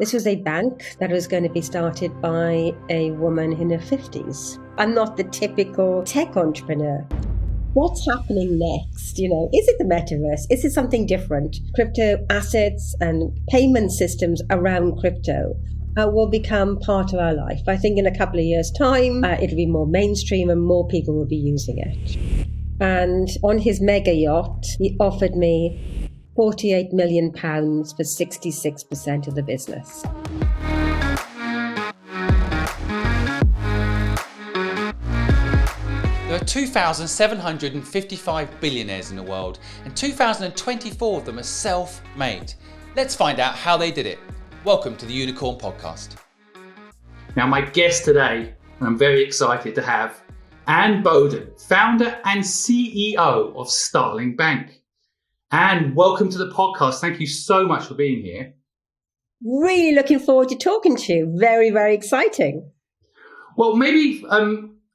This was a bank that was going to be started by a woman in her 50s. I'm not the typical tech entrepreneur. What's happening next? Is it the metaverse? Is it something different? Crypto assets and payment systems around crypto will become part of our life. I think in a couple of years' time, it'll be more mainstream and more people will be using it. And on his mega yacht, he offered me £48 million for 66% of the business. There are 2,755 billionaires in the world, and 2,024 of them are self-made. Let's find out how they did it. Welcome to the Unicorn Podcast. Now, my guest today, and I'm very excited to have Anne Boden, founder and CEO of Starling Bank. Anne, welcome to the podcast. Thank you so much for being here. Really looking forward to talking to you. Very, very exciting. Well, maybe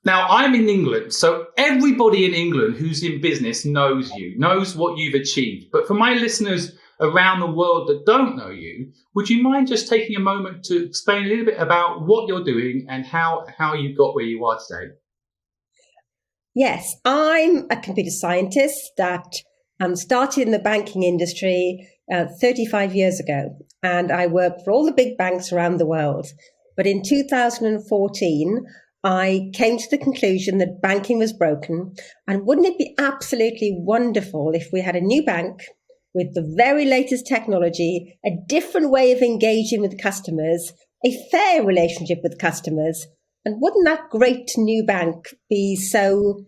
now I'm in England, so everybody in England who's in business knows you, knows what you've achieved. But for my listeners around the world that don't know you, would you mind just taking a moment to explain a little bit about what you're doing and how you got where you are today? Yes, I'm a computer scientist that started in the banking industry 35 years ago, and I worked for all the big banks around the world. But in 2014, I came to the conclusion that banking was broken, and wouldn't it be absolutely wonderful if we had a new bank with the very latest technology, a different way of engaging with customers, a fair relationship with customers, and wouldn't that great new bank be so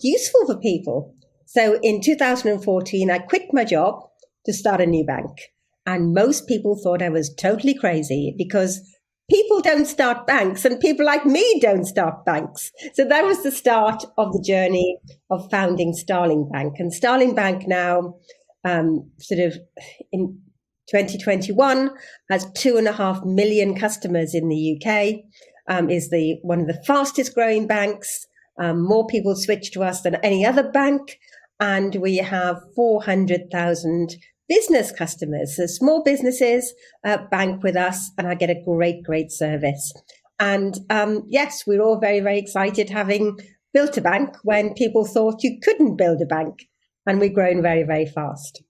useful for people? So in 2014, I quit my job to start a new bank. And most people thought I was totally crazy because people don't start banks and people like me don't start banks. So that was the start of the journey of founding Starling Bank. And Starling Bank now, sort of in 2021, has 2.5 million customers in the UK, is one of the fastest growing banks. More people switch to us than any other bank. And we have 400,000 business customers. So small businesses bank with us, and I get a great service. And yes, we're all very, very excited having built a bank when people thought you couldn't build a bank. And we've grown very, very fast.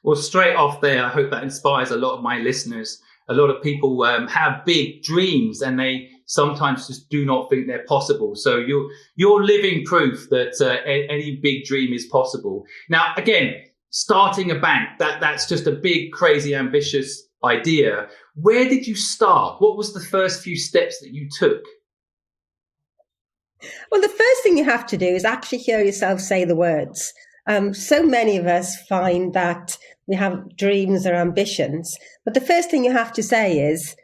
Well, straight off there, I hope that inspires a lot of my listeners. A lot of people have big dreams and they sometimes just do not think they're possible. So you're living proof that any big dream is possible. Now, again, starting a bank, that's just a big, crazy, ambitious idea. Where did you start? What was the first few steps that you took? Well, the first thing you have to do is actually hear yourself say the words. So many of us find that we have dreams or ambitions, but the first thing you have to say is,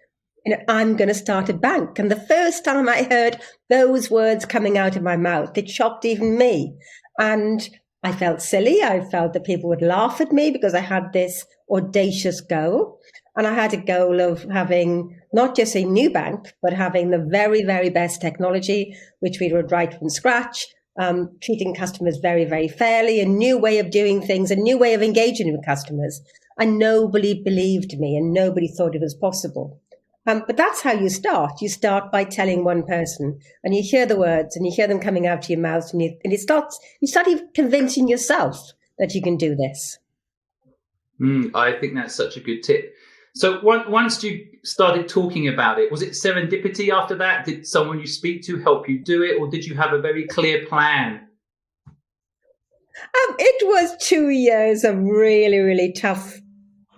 I'm going to start a bank. And the first time I heard those words coming out of my mouth, it shocked even me. And I felt silly. I felt that people would laugh at me because I had this audacious goal. And I had a goal of having not just a new bank, but having the very, very best technology, which we would write from scratch, treating customers very, very fairly, a new way of doing things, a new way of engaging with customers. And nobody believed me and nobody thought it was possible. But that's how you start. You start by telling one person, and you hear the words and you hear them coming out of your mouth, and you start even convincing yourself that you can do this. I think that's such a good tip. So once you started talking about it, was it serendipity after that? Did someone you speak to help you do it, or did you have a very clear plan? It was 2 years of really, really tough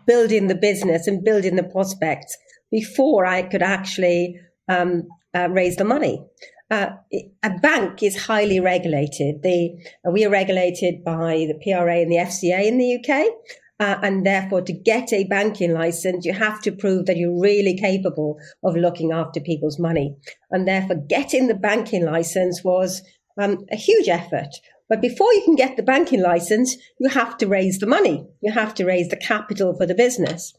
building the business and building the prospects before I could actually raise the money. A bank is highly regulated. We are regulated by the PRA and the FCA in the UK. And therefore, to get a banking license, you have to prove that you're really capable of looking after people's money. And therefore, getting the banking license was a huge effort. But before you can get the banking license, you have to raise the money. You have to raise the capital for the business.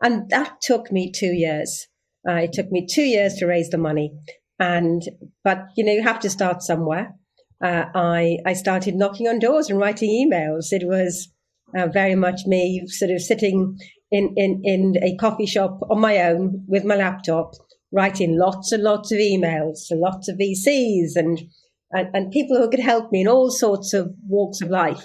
And that took me 2 years. It took me 2 years to raise the money. But you have to start somewhere. I started knocking on doors and writing emails. It was very much me sort of sitting in a coffee shop on my own with my laptop, writing lots and lots of emails to lots of VCs and people who could help me in all sorts of walks of life,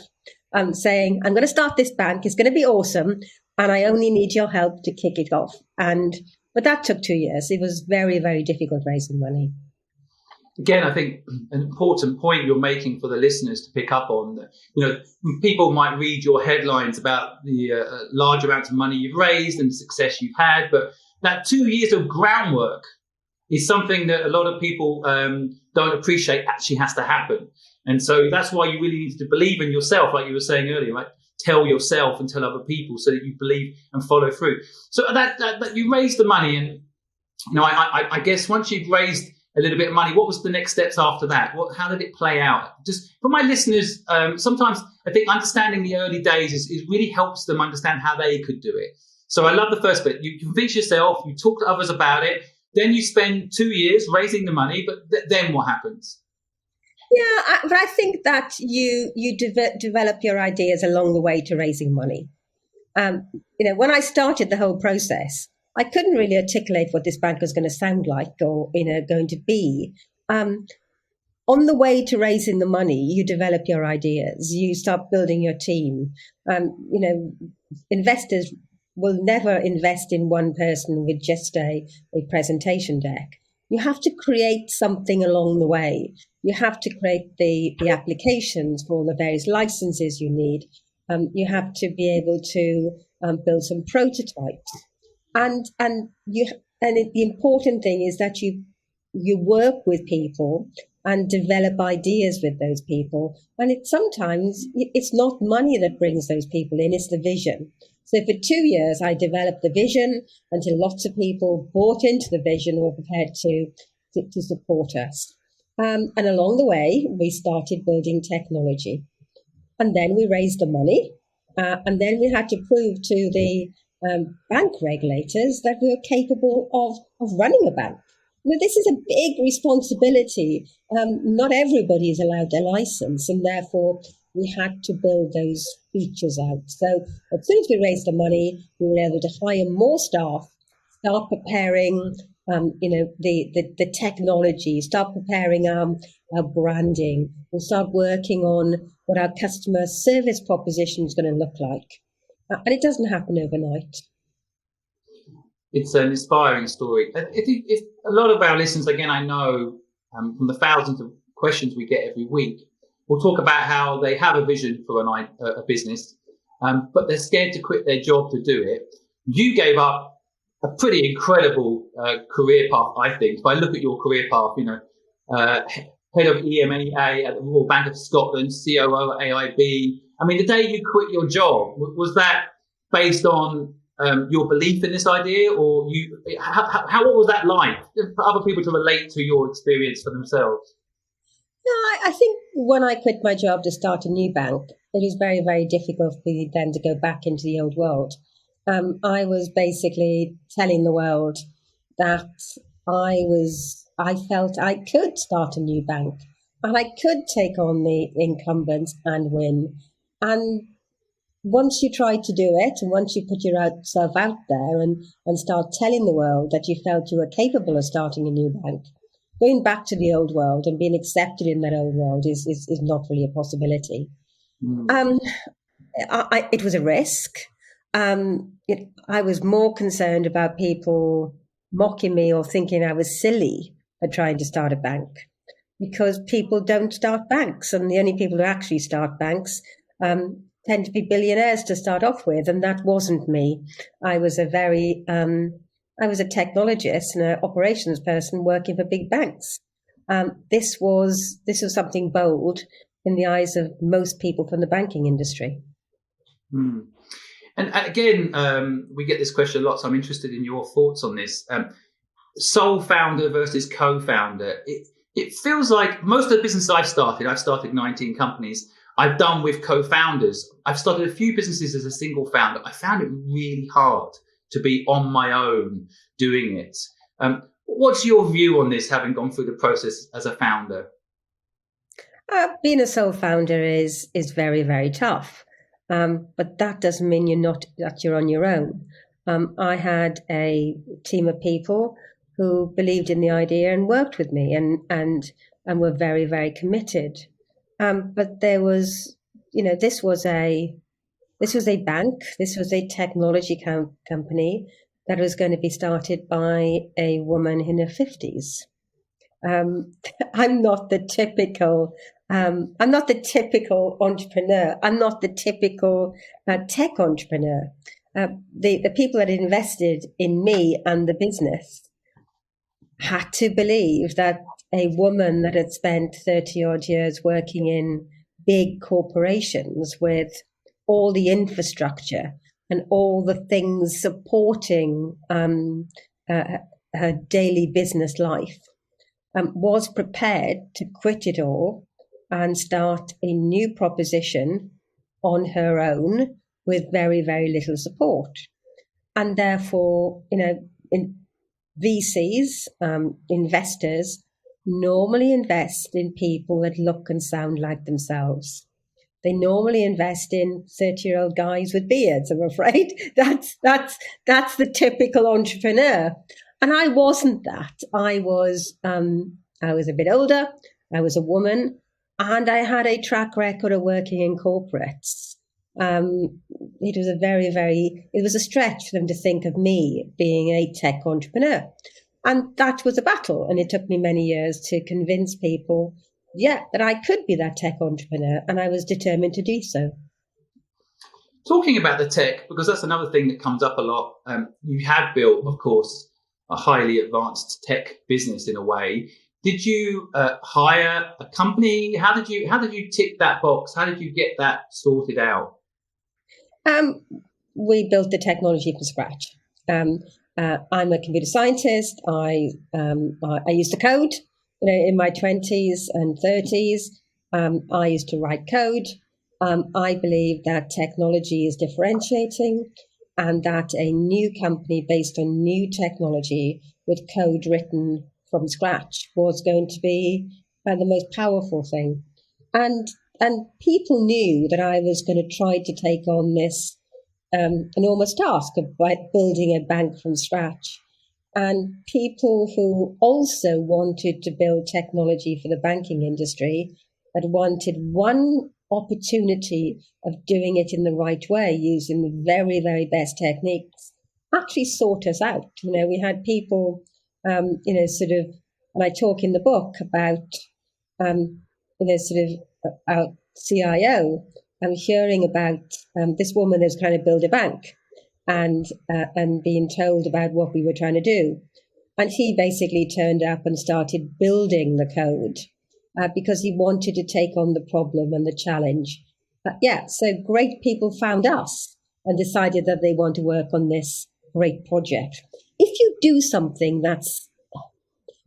saying, I'm going to start this bank. It's going to be awesome. And I only need your help to kick it off. But that took 2 years. It was very, very difficult raising money. Again, I think an important point you're making for the listeners to pick up on, people might read your headlines about the large amounts of money you've raised and the success you've had, but that 2 years of groundwork is something that a lot of people don't appreciate actually has to happen. And so that's why you really need to believe in yourself, like you were saying earlier, right? Tell yourself and tell other people so that you believe and follow through. So that you raised the money, and I guess once you've raised a little bit of money, what was the next steps after that? How did it play out? Just for my listeners, sometimes I think understanding the early days is really helps them understand how they could do it. So I love the first bit. You convince yourself, you talk to others about it, then you spend 2 years raising the money, but then what happens? Yeah, but I think that you develop your ideas along the way to raising money. When I started the whole process, I couldn't really articulate what this bank was going to sound like or going to be. On the way to raising the money, you develop your ideas. You start building your team. Investors will never invest in one person with just a presentation deck. You have to create something along the way. You have to create the applications for all the various licenses you need. You have to be able to build some prototypes. And the important thing is that you work with people and develop ideas with those people. And sometimes it's not money that brings those people in, it's the vision. So for 2 years, I developed the vision until lots of people bought into the vision or were prepared to support us. And along the way, we started building technology. And then we raised the money. And then we had to prove to the bank regulators that we were capable of running a bank. This is a big responsibility. Not everybody is allowed their license, and therefore we had to build those features out. So as soon as we raised the money, we were able to hire more staff, start preparing, the technology, start preparing our branding, and start working on what our customer service proposition is going to look like. And it doesn't happen overnight. It's an inspiring story. If a lot of our listeners, again, I know from the thousands of questions we get every week, will talk about how they have a vision for a business, but they're scared to quit their job to do it. You gave up a pretty incredible career path, I think. If I look at your career path, head of EMEA at the Royal Bank of Scotland, COO at AIB. I mean, the day you quit your job, was that based on your belief in this idea, or what was that like for other people to relate to your experience for themselves? No, I think when I quit my job to start a new bank, it was very, very difficult for me then to go back into the old world. I was basically telling the world that I felt I could start a new bank and I could take on the incumbents and win. And once you tried to do it, and once you put yourself out there and start telling the world that you felt you were capable of starting a new bank, going back to the old world and being accepted in that old world is not really a possibility. It was a risk. I was more concerned about people mocking me or thinking I was silly for trying to start a bank, because people don't start banks, and the only people who actually start banks tend to be billionaires to start off with, and that wasn't me. I was a technologist and an operations person working for big banks. This was something bold in the eyes of most people from the banking industry. And again, we get this question a lot, so I'm interested in your thoughts on this. Sole founder versus co-founder. It feels like most of the businesses I've started 19 companies, I've done with co-founders. I've started a few businesses as a single founder. I found it really hard to be on my own doing it. What's your view on this, having gone through the process as a founder? Being a sole founder is very, very tough. But that doesn't mean you're on your own. I had a team of people who believed in the idea and worked with me and were very, very committed. But there was, this was a bank, this was a technology company that was going to be started by a woman in her 50s. I'm not the typical entrepreneur. I'm not the typical tech entrepreneur. The people that invested in me and the business had to believe that a woman that had spent 30 odd years working in big corporations with all the infrastructure and all the things supporting her daily business life was prepared to quit it all and start a new proposition on her own with very, very little support. And therefore, VCs, investors, normally invest in people that look and sound like themselves. They normally invest in 30-year-old guys with beards, I'm afraid. That's the typical entrepreneur. And I wasn't that. I was a bit older. I was a woman, and I had a track record of working in corporates. It was a stretch for them to think of me being a tech entrepreneur. And that was a battle. And it took me many years to convince people, that I could be that tech entrepreneur. And I was determined to do so. Talking about the tech, because that's another thing that comes up a lot. You have built, of course, a highly advanced tech business in a way. Did you hire a company? How did you tick that box? How did you get that sorted out? We built the technology from scratch. I'm a computer scientist. I used to code, in my 20s and 30s. I used to write code. I believe that technology is differentiating, and that a new company based on new technology with code written from scratch was going to be the most powerful thing. And people knew that I was going to try to take on this enormous task of building a bank from scratch. And people who also wanted to build technology for the banking industry had wanted one opportunity of doing it in the right way, using the very, very best techniques, actually sought us out. We had people, and I talk in the book about, our CIO, I'm hearing about this woman who's trying to build a bank and being told about what we were trying to do. And he basically turned up and started building the code because he wanted to take on the problem and the challenge. So great people found us and decided that they want to work on this great project. If you do something that's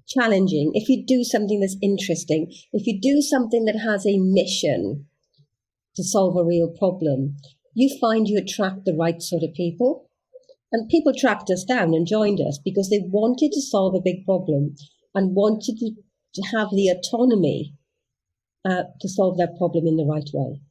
challenging, if you do something that's interesting, if you do something that has a mission to solve a real problem, you find you attract the right sort of people. And people tracked us down and joined us because they wanted to solve a big problem and wanted to have the autonomy to solve that problem in the right way.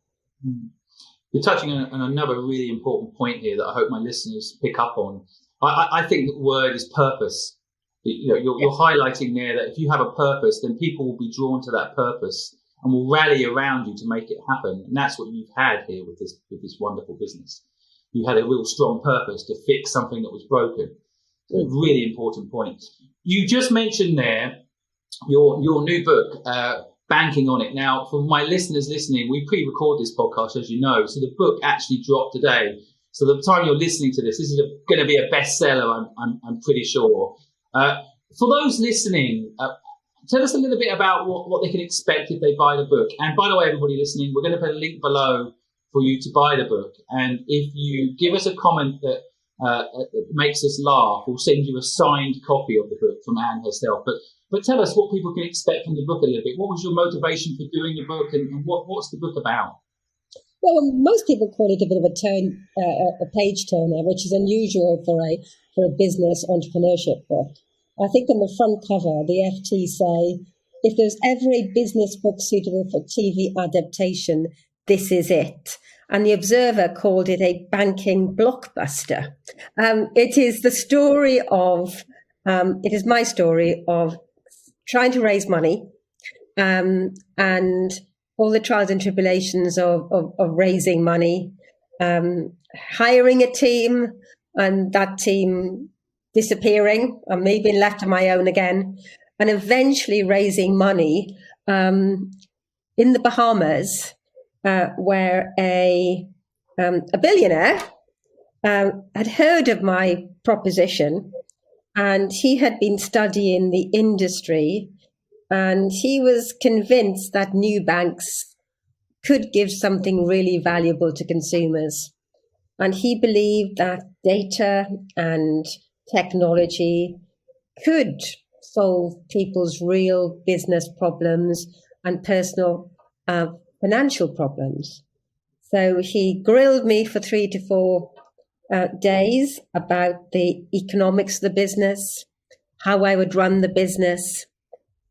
You're touching on another really important point here that I hope my listeners pick up on. I think the word is purpose. You're highlighting there that if you have a purpose, then people will be drawn to that purpose and will rally around you to make it happen. And that's what you've had here with this wonderful business. You had a real strong purpose to fix something that was broken. So a really important point. You just mentioned there your new book, Banking on It. Now, for my listeners listening, we pre-record this podcast, as you know, so the book actually dropped today. So the time you're listening to this is going to be a bestseller, I'm pretty sure. For those listening, tell us a little bit about what they can expect if they buy the book. And by the way, everybody listening, we're going to put a link below for you to buy the book. And if you give us a comment that makes us laugh, we'll send you a signed copy of the book from Anne herself. But tell us what people can expect from the book a little bit. What was your motivation for doing the book, and what's the book about? Well, most people call it a bit of a page turner, which is unusual for a business entrepreneurship book. I think on the front cover, the FT say, if there's ever a business book suitable for TV adaptation, this is it. and the Observer called it a banking blockbuster. It is the story of, it is my story of trying to raise money, and all the trials and tribulations of raising money, hiring a team, and that team disappearing, and me being left on my own again, and eventually raising money in the Bahamas, where a billionaire had heard of my proposition, and he had been studying the industry, and he was convinced that new banks could give something really valuable to consumers. And he believed that data and technology could solve people's real business problems and personal financial problems. So he grilled me for 3 to 4 days about the economics of the business, how I would run the business,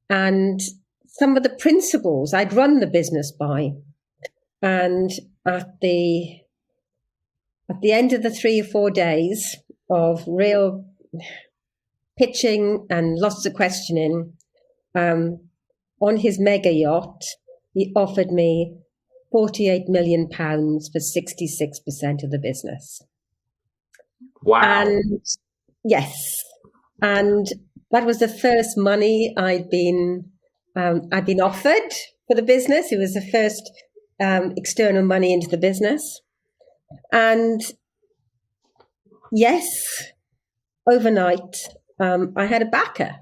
and some of the principles I'd run the business by. And at the end of the 3 or 4 days of real pitching and lots of questioning, on his mega yacht, he offered me £48 million for 66% of the business. Wow. And yes, and that was the first money I'd been offered for the business. It was the first external money into the business. And yes, overnight, I had a backer.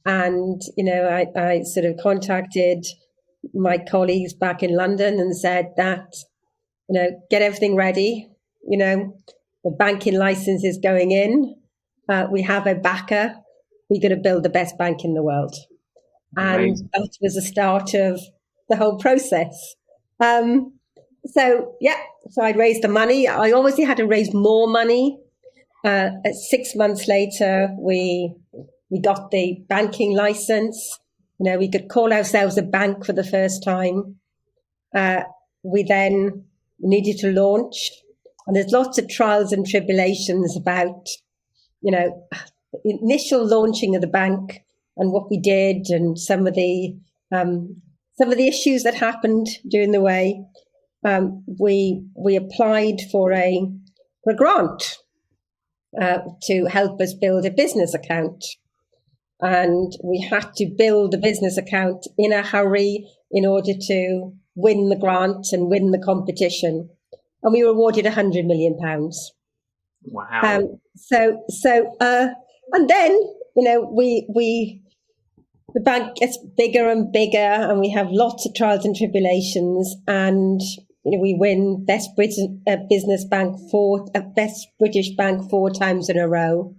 And, I sort of contacted my colleagues back in London and said that, get everything ready. The banking license is going in. We have a backer. We're going to build the best bank in the world. And that was the start of the whole process. So I'd raised the money. I obviously had to raise more money. 6 months later, we got the banking license. We could call ourselves a bank for the first time. We then needed to launch. And there's lots of trials and tribulations about, initial launching of the bank and what we did, and some of the issues that happened during the way. We applied for a grant to help us build a business account, and we had to build a business account in a hurry in order to win the grant and win the competition. And we were awarded £100 million. Wow. And then, the bank gets bigger and bigger, and we have lots of trials and tribulations, and we win Best British Bank 4 times in a row.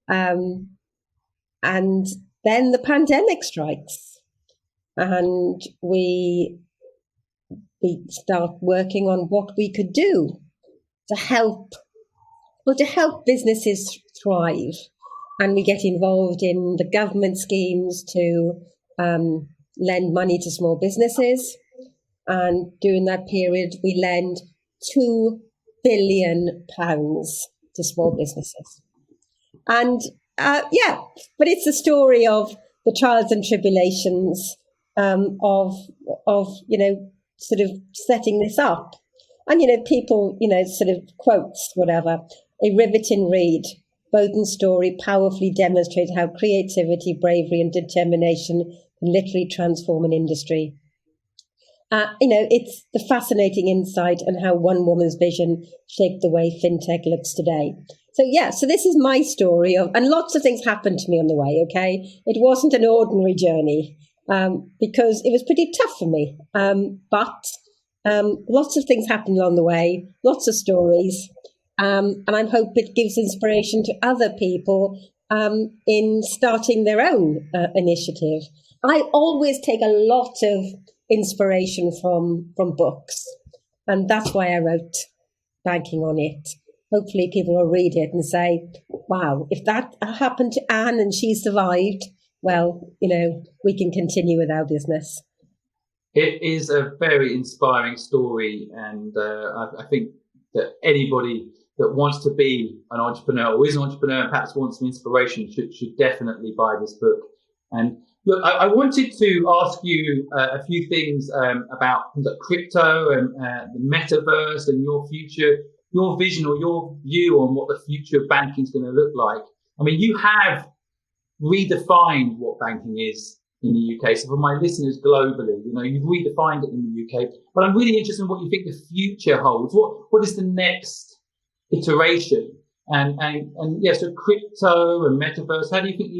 And then the pandemic strikes, and we start working on what we could do to help businesses thrive. And we get involved in the government schemes to lend money to small businesses. And during that period, we lend £2 billion to small businesses. And but it's a story of the trials and tribulations of sort of setting this up. And, people, sort of quotes, whatever, a riveting read. Boden's story powerfully demonstrates how creativity, bravery and determination can literally transform an industry. It's the fascinating insight and how one woman's vision shaped the way fintech looks today. So this is my story and lots of things happened to me on the way, okay? It wasn't an ordinary journey because it was pretty tough for me. But lots of things happened along the way, lots of stories. And I hope it gives inspiration to other people in starting their own initiative. I always take a lot of inspiration from books, and that's why I wrote Banking on It. Hopefully people will read it and say, wow, if that happened to Anne and she survived, well, we can continue with our business. It is a very inspiring story, and I think that anybody that wants to be an entrepreneur or is an entrepreneur and perhaps wants some inspiration should definitely buy this book. And look, I wanted to ask you a few things about things like crypto and the metaverse and your future, your vision or your view on what the future of banking is going to look like. I mean, you have redefined what banking is in the UK. So for my listeners globally, you've redefined it in the UK. But I'm really interested in what you think the future holds. What is the next iteration? And yeah, so crypto and metaverse, how do you think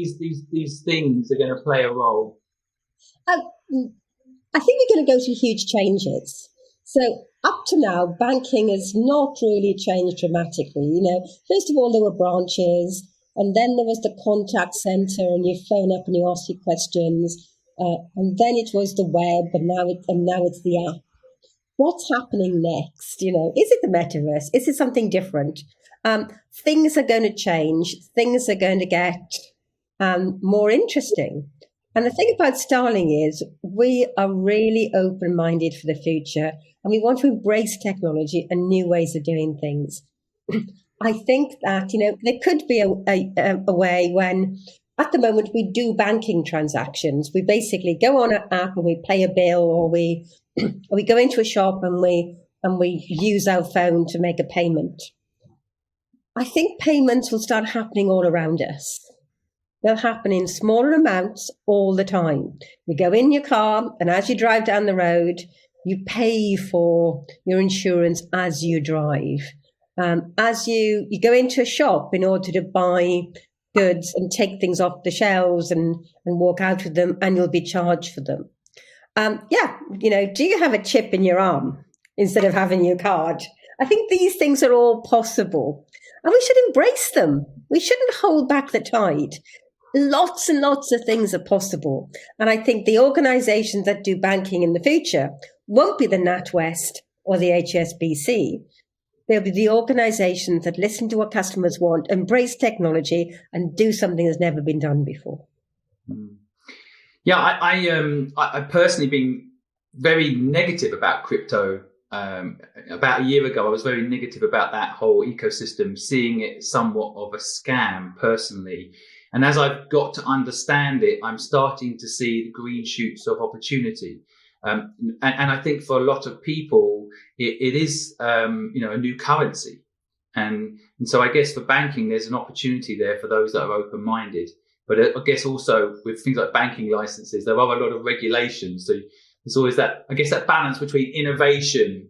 these things are going to play a role? I think we're going to go through huge changes. So up to now, banking has not really changed dramatically. First of all, there were branches, and then there was the contact center, and you phone up and you ask your questions, and then it was the web, and now it's the app. What's happening next? Is it the metaverse? Is it something different? Things are going to change. Things are going to get more interesting. And the thing about Starling is we are really open-minded for the future, and we want to embrace technology and new ways of doing things. I think that, there could be a way when, at the moment, we do banking transactions. We basically go on an app and we pay a bill, or we go into a shop and we use our phone to make a payment. I think payments will start happening all around us. They'll happen in smaller amounts all the time. You go in your car, and as you drive down the road, you pay for your insurance as you drive. As you go into a shop in order to buy goods and take things off the shelves and walk out with them, and you'll be charged for them. Do you have a chip in your arm instead of having your card? I think these things are all possible, and we should embrace them. We shouldn't hold back the tide. Lots and lots of things are possible. And I think the organizations that do banking in the future won't be the NatWest or the HSBC. They'll be the organizations that listen to what customers want, embrace technology, and do something that's never been done before. Yeah, I personally been very negative about crypto. About a year ago, I was very negative about that whole ecosystem, seeing it somewhat of a scam personally. And as I've got to understand it, I'm starting to see the green shoots of opportunity. And I think for a lot of people, it is, a new currency. And so I guess for banking, there's an opportunity there for those that are open-minded. But I guess also with things like banking licenses, there are a lot of regulations. So there's always that balance between innovation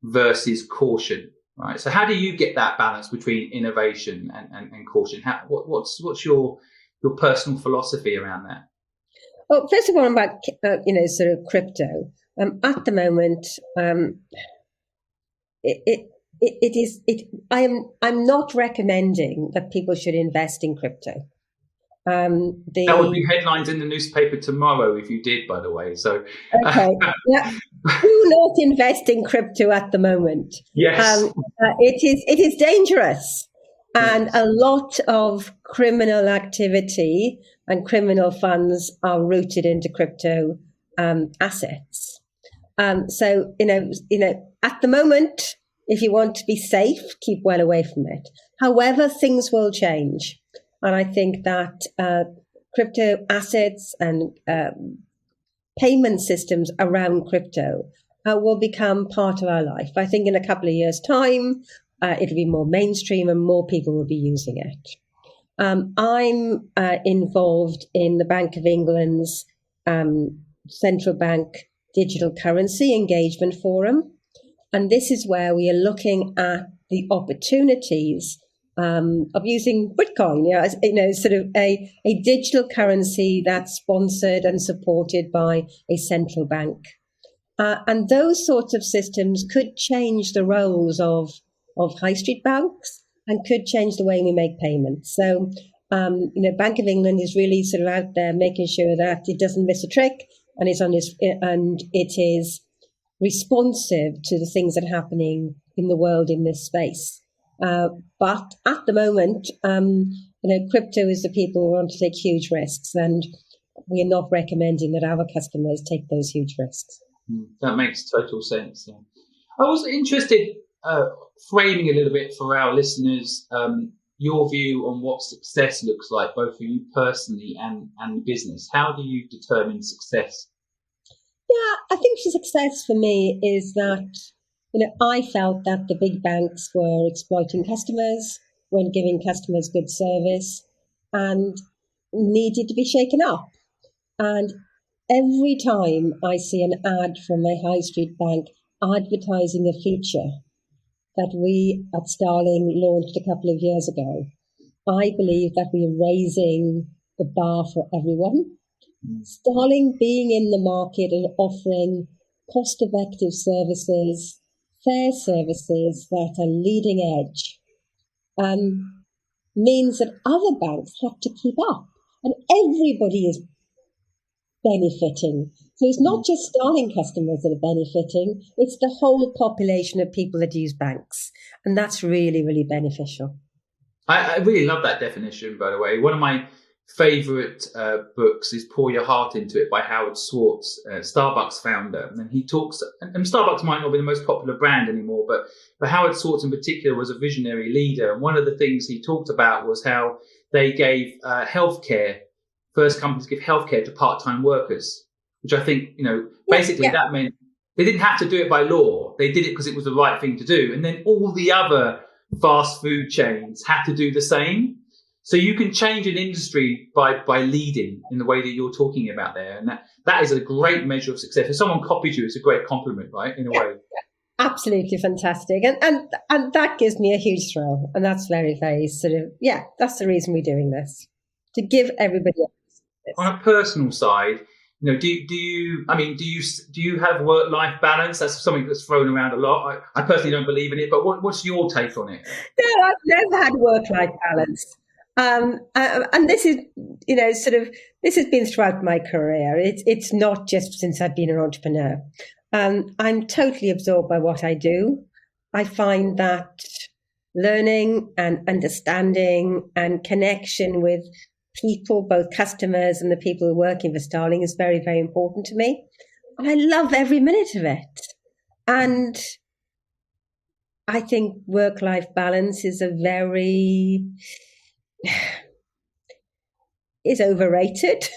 versus caution, right? So how do you get that balance between innovation and caution? What's your personal philosophy around that? Well, first of all, about sort of crypto. At the moment, I'm not recommending that people should invest in crypto. That would be headlines in the newspaper tomorrow if you did, by the way. So okay, yeah. Do not invest in crypto at the moment. Yes, it is dangerous, and a lot of criminal activity and criminal funds are rooted into crypto assets. So at the moment, if you want to be safe, keep well away from it. However, things will change. And I think that crypto assets and payment systems around crypto will become part of our life. I think in a couple of years' time, it'll be more mainstream and more people will be using it. I'm involved in the Bank of England's Central Bank Digital Currency Engagement Forum. And this is where we are looking at the opportunities of using Bitcoin, sort of a digital currency that's sponsored and supported by a central bank. And those sorts of systems could change the roles of high street banks and could change the way we make payments. So, Bank of England is really sort of out there making sure that it doesn't miss a trick and it is responsive to the things that are happening in the world in this space. But at the moment, crypto is the people who want to take huge risks, and we are not recommending that our customers take those huge risks. That makes total sense. Yeah. I was interested, framing a little bit for our listeners, your view on what success looks like, both for you personally and business. How do you determine success? Yeah, I think success for me is that, I felt that the big banks were exploiting customers, weren't giving customers good service, and needed to be shaken up. And every time I see an ad from a high street bank advertising a feature that we at Starling launched a couple of years ago, I believe that we are raising the bar for everyone. Starling being in the market and offering cost-effective services, fair services that are leading edge, means that other banks have to keep up, and everybody is benefiting. So it's not just Starling customers that are benefiting, it's the whole population of people that use banks. And that's really, really beneficial. I really love that definition, by the way. One of my favorite books is Pour Your Heart Into It by Howard Schwartz, Starbucks founder. And he talks, and Starbucks might not be the most popular brand anymore, but Howard Schwartz in particular was a visionary leader. And one of the things he talked about was how they gave healthcare, first companies give healthcare to part-time workers, which I think, basically that meant they didn't have to do it by law. They did it because it was the right thing to do. And then all the other fast food chains had to do the same. So you can change an industry by leading in the way that you're talking about there. And that is a great measure of success. If someone copies you, it's a great compliment, right? In a way. Absolutely fantastic. And that gives me a huge thrill. And that's very, very that's the reason we're doing this, to give everybody else. On a personal side, do you have work-life balance? That's something that's thrown around a lot. I personally don't believe in it, but what's your take on it? No, I've never had work-life balance. And this is, this has been throughout my career. It's not just since I've been an entrepreneur. I'm totally absorbed by what I do. I find that learning and understanding and connection with people, both customers and the people who are working for Starling, is very, very important to me. And I love every minute of it. And I think work-life balance is is overrated.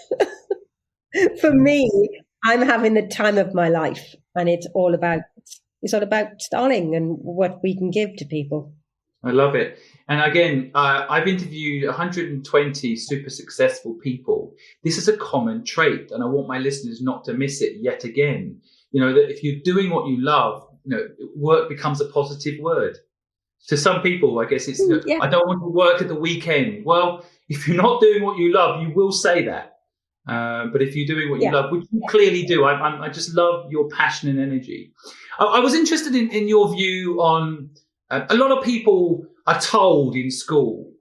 For me, I'm having the time of my life, and it's all about Starling and what we can give to people. I love it. And again, I've interviewed 120 super successful people. This is a common trait, and I want my listeners not to miss it yet again. That if you're doing what you love, work becomes a positive word. To some people, I guess it's, I don't want to work at the weekend. Well, if you're not doing what you love, you will say that. But if you're doing what you love, which you clearly do, I just love your passion and energy. I was interested in your view on, a lot of people are told in school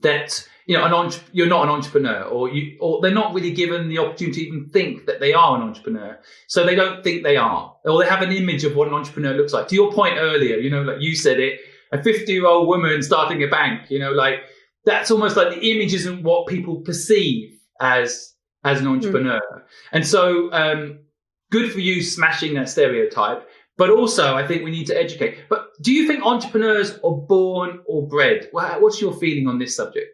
that you're not an entrepreneur, or they're not really given the opportunity to even think that they are an entrepreneur. So they don't think they are, or they have an image of what an entrepreneur looks like. To your point earlier, like you said it, a 50-year-old woman starting a bank, that's almost like the image isn't what people perceive as an entrepreneur. And so good for you smashing that stereotype. But also, I think we need to educate. But do you think entrepreneurs are born or bred? What's your feeling on this subject?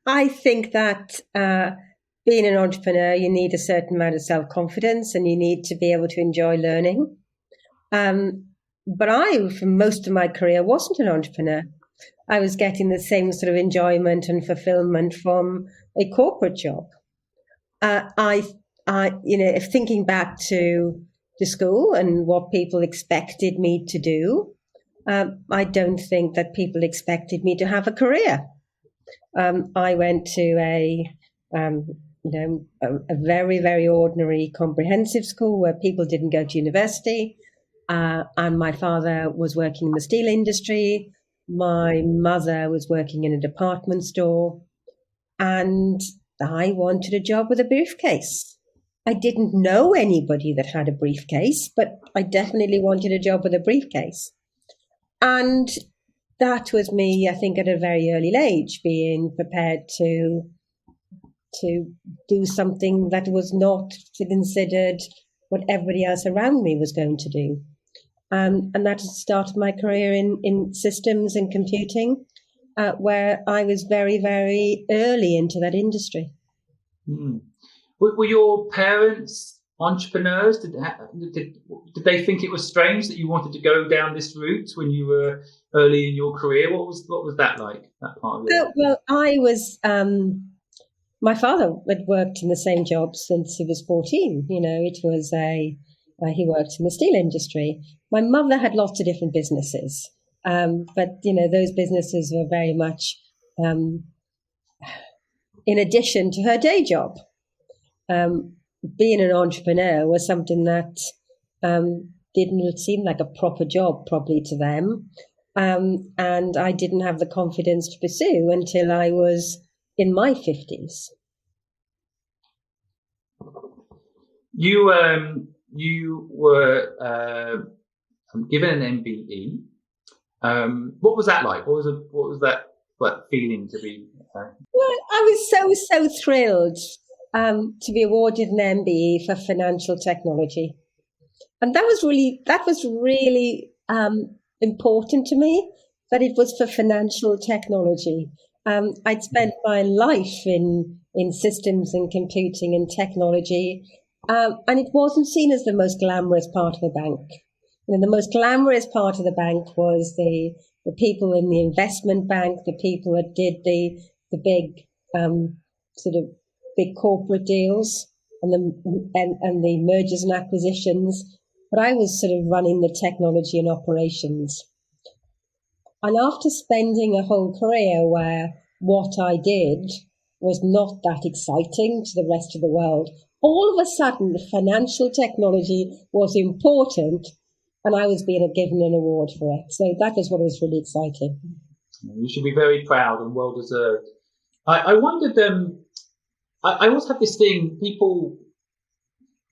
I think that being an entrepreneur, you need a certain amount of self-confidence, and you need to be able to enjoy learning. But I, for most of my career, wasn't an entrepreneur. I was getting the same sort of enjoyment and fulfillment from a corporate job. If thinking back to school and what people expected me to do, I don't think that people expected me to have a career. I went to a very, very ordinary comprehensive school where people didn't go to university. And my father was working in the steel industry. My mother was working in a department store. And I wanted a job with a briefcase. I didn't know anybody that had a briefcase, but I definitely wanted a job with a briefcase. And that was me, I think, at a very early age, being prepared to do something that was not considered what everybody else around me was going to do. And that started my career in systems and computing, where I was very, very early into that industry. Mm. Were your parents entrepreneurs? Did they think it was strange that you wanted to go down this route when you were early in your career? What was that like? That part of it? Well, I was. My father had worked in the same job since he was 14. It was he worked in the steel industry. My mother had lots of different businesses, but those businesses were very much in addition to her day job. Being an entrepreneur was something that didn't seem like a proper job probably to them. And I didn't have the confidence to pursue until I was in my 50s. You were given an MBE. What was that like? What was that feeling to be? Well, I was so thrilled to be awarded an MBE for financial technology, and that was really important to me. That it was for financial technology. I'd spent my life in systems and computing and technology, and it wasn't seen as the most glamorous part of the bank. The most glamorous part of the bank was the people in the investment bank, the people that did the big sort of big corporate deals and the mergers and acquisitions. But I was sort of running the technology and operations. And after spending a whole career where what I did was not that exciting to the rest of the world, all of a sudden financial technology was important, and I was being given an award for it. So that was what was really exciting. You should be very proud and well deserved. I wondered, I always have this thing, people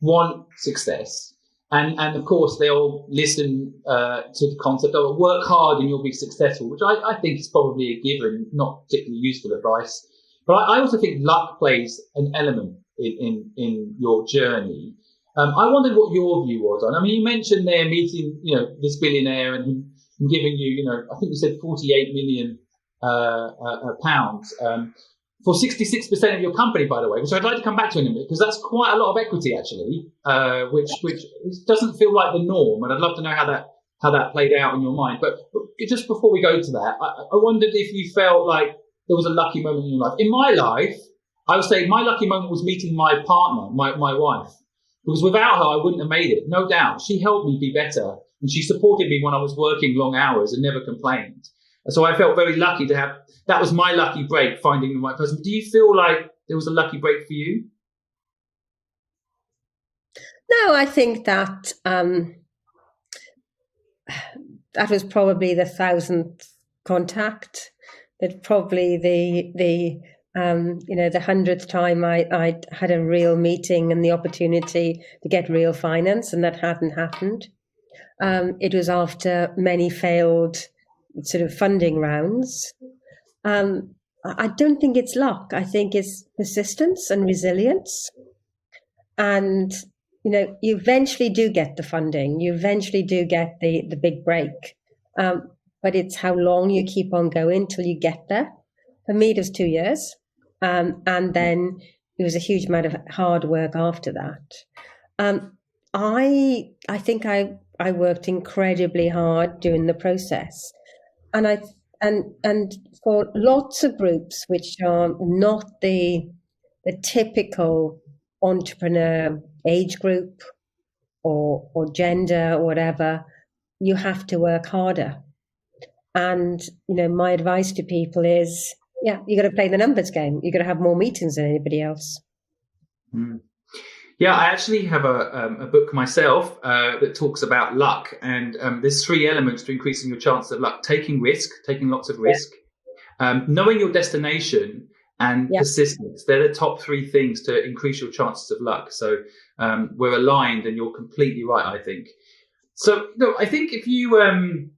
want success. And of course, they'll listen to the concept of work hard and you'll be successful, which I think is probably a given, not particularly useful advice. But I also think luck plays an element in your journey. I wondered what your view was on. I mean, you mentioned there meeting, this billionaire and giving you, I think you said 48 million pounds for 66% of your company, by the way, which I'd like to come back to in a minute, because that's quite a lot of equity actually, which doesn't feel like the norm, and I'd love to know how that played out in your mind. But just before we go to that, I wondered if you felt like there was a lucky moment in your life. In my life, I would say my lucky moment was meeting my partner, my wife. Because without her, I wouldn't have made it, no doubt. She helped me be better, and she supported me when I was working long hours and never complained. And so I felt very lucky to have, that was my lucky break, finding the right person. Do you feel like there was a lucky break for you? No, I think that that was probably the 1,000th contact. That probably the 100th time I had a real meeting and the opportunity to get real finance, and that hadn't happened. It was after many failed sort of funding rounds. I don't think it's luck. I think it's persistence and resilience. And, you eventually do get the funding. You eventually do get the big break. But it's how long you keep on going till you get there. For me, it was 2 years. And then it was a huge amount of hard work after that. I think I worked incredibly hard during the process. And for lots of groups which are not the typical entrepreneur age group or gender or whatever, you have to work harder. And, my advice to people is, you got to play the numbers game. You got to have more meetings than anybody else. Mm. Yeah, I actually have a book myself that talks about luck, and there's 3 elements to increasing your chances of luck: taking lots of risk, knowing your destination, and persistence. They're the top 3 things to increase your chances of luck. So we're aligned, and you're completely right, I think. So I think if you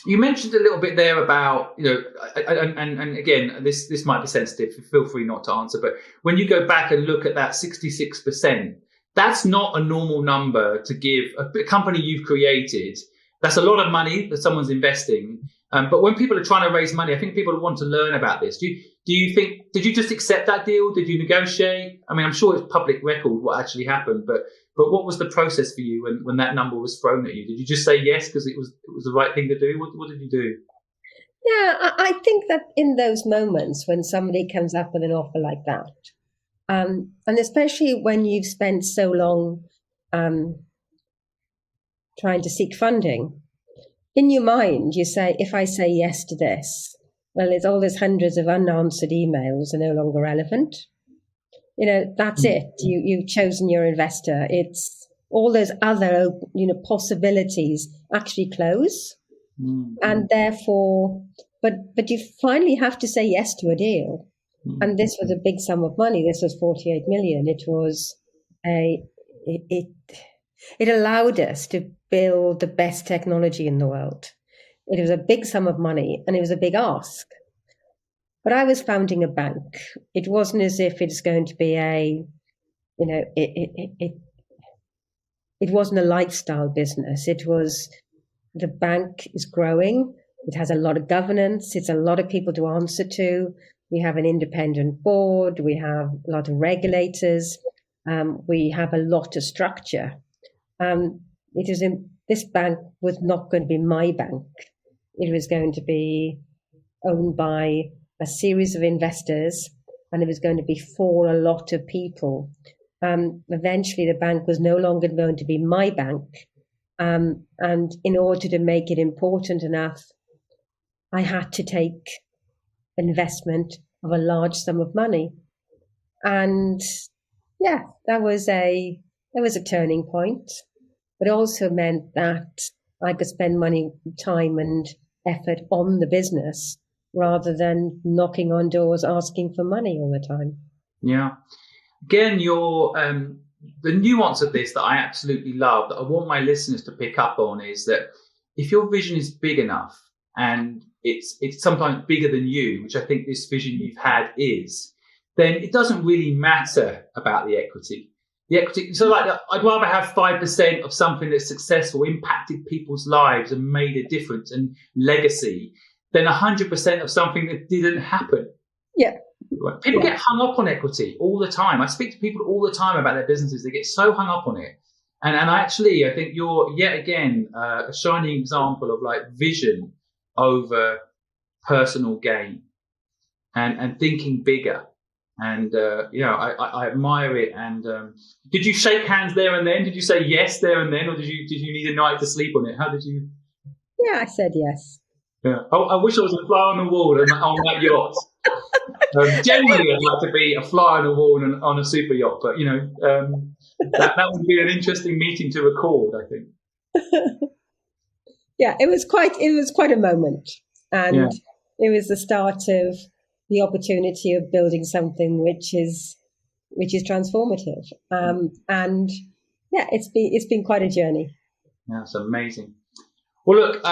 mentioned a little bit there about, and again, this might be sensitive, feel free not to answer, but when you go back and look at that 66%, that's not a normal number to give a company you've created. That's a lot of money that someone's investing. But when people are trying to raise money, I think people want to learn about this. Do you think, did you just accept that deal? Did you negotiate? I mean, I'm sure it's public record what actually happened, but what was the process for you when that number was thrown at you? Did you just say yes because it was the right thing to do? What did you do? Yeah, I think that in those moments when somebody comes up with an offer like that, and especially when you've spent so long trying to seek funding, in your mind, you say, if I say yes to this, well, it's all those hundreds of unanswered emails are no longer relevant. That's it. You've chosen your investor. It's all those other, possibilities actually close. Mm-hmm. And therefore, but you finally have to say yes to a deal. Mm-hmm. And this was a big sum of money. This was 48 million. It was it allowed us to build the best technology in the world. It was a big sum of money and it was a big ask. But I was founding a bank. It wasn't as if it's going to be it wasn't a lifestyle business. It was, the bank is growing. It has a lot of governance. It's a lot of people to answer to. We have an independent board. We have a lot of regulators. We have a lot of structure. This bank was not going to be my bank. It was going to be owned by a series of investors, and it was going to be for a lot of people. Eventually, the bank was no longer going to be my bank. And in order to make it important enough, I had to take investment of a large sum of money. And yeah, that was a turning point. But it also meant that I could spend money, time and effort on the business rather than knocking on doors asking for money all the time. Yeah. Again, the nuance of this that I absolutely love, that I want my listeners to pick up on, is that if your vision is big enough and it's sometimes bigger than you, which I think this vision you've had is, then it doesn't really matter about the equity. So I'd rather have 5% of something that's successful, impacted people's lives and made a difference and legacy, than 100% of something that didn't happen. Yeah. People get hung up on equity all the time. I speak to people all the time about their businesses. They get so hung up on it. And I think you're yet again a shining example of like vision over personal gain and thinking bigger. And I admire it. And did you shake hands there and then? Did you say yes there and then, or did you need a night to sleep on it? How did you? Yeah, I said yes. Yeah, I wish I was a fly on the wall on that yacht. Generally, I'd like to be a fly on the wall on a super yacht, but that would be an interesting meeting to record, I think. Yeah, it was quite a moment, and it was the start of the opportunity of building something which is transformative. And yeah, it's been quite a journey. Yeah, it's amazing. Well, look,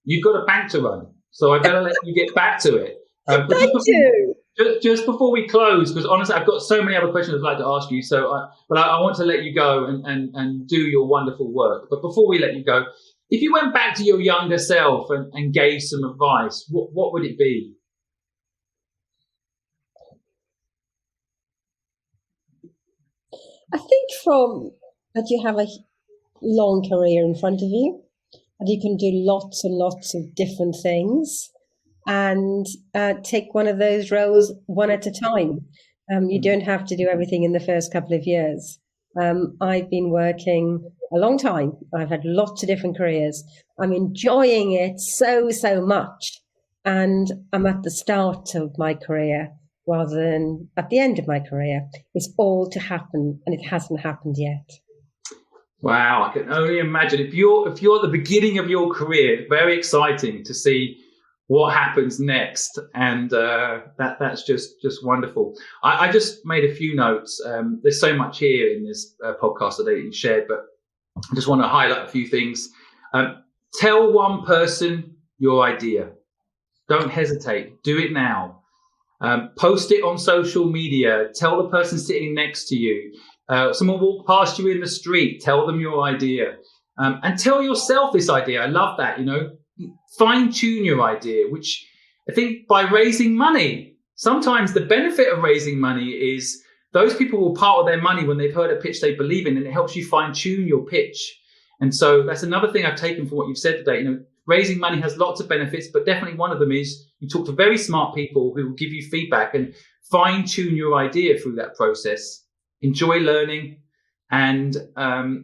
you've got a bank to run, so I better let you get back to it. Thank you. Just before we close, because honestly, I've got so many other questions I'd like to ask you. But I want to let you go and do your wonderful work. But before we let you go, if you went back to your younger self and gave some advice, what would it be? I think that you have a long career in front of you, and you can do lots and lots of different things, and take one of those roles one at a time. You don't have to do everything in the first couple of years. I've been working a long time. I've had lots of different careers. I'm enjoying it so much, and I'm at the start of my career rather than at the end of my career. It's all to happen, and it hasn't happened yet. Wow, I can only imagine. If you're at the beginning of your career, it's very exciting to see what happens next, and that's just wonderful. I just made a few notes. There's so much here in this podcast that you shared, but I just want to highlight a few things. Tell one person your idea. Don't hesitate. Do it now. Post it on social media. Tell the person sitting next to you. Someone walk past you in the street, tell them your idea. And tell yourself this idea. I love that, fine tune your idea, which I think by raising money, sometimes the benefit of raising money is those people will part with their money when they've heard a pitch they believe in, and it helps you fine tune your pitch. And so that's another thing I've taken from what you've said today. Raising money has lots of benefits, but definitely one of them is you talk to very smart people who will give you feedback and fine tune your idea through that process. Enjoy learning, and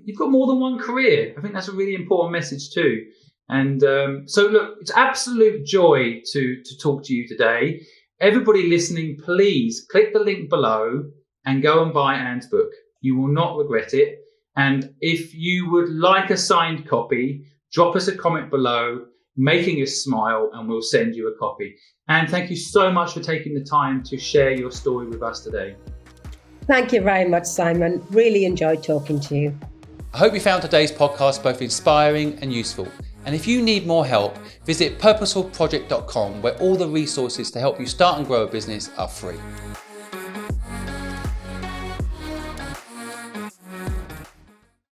you've got more than one career. I think that's a really important message too. And so look, it's absolute joy to talk to you today. Everybody listening, please click the link below and go and buy Anne's book. You will not regret it. And if you would like a signed copy, drop us a comment below, making us smile, and we'll send you a copy. And thank you so much for taking the time to share your story with us today. Thank you very much, Simon. Really enjoyed talking to you. I hope you found today's podcast both inspiring and useful. And if you need more help, visit purposefulproject.com, where all the resources to help you start and grow a business are free.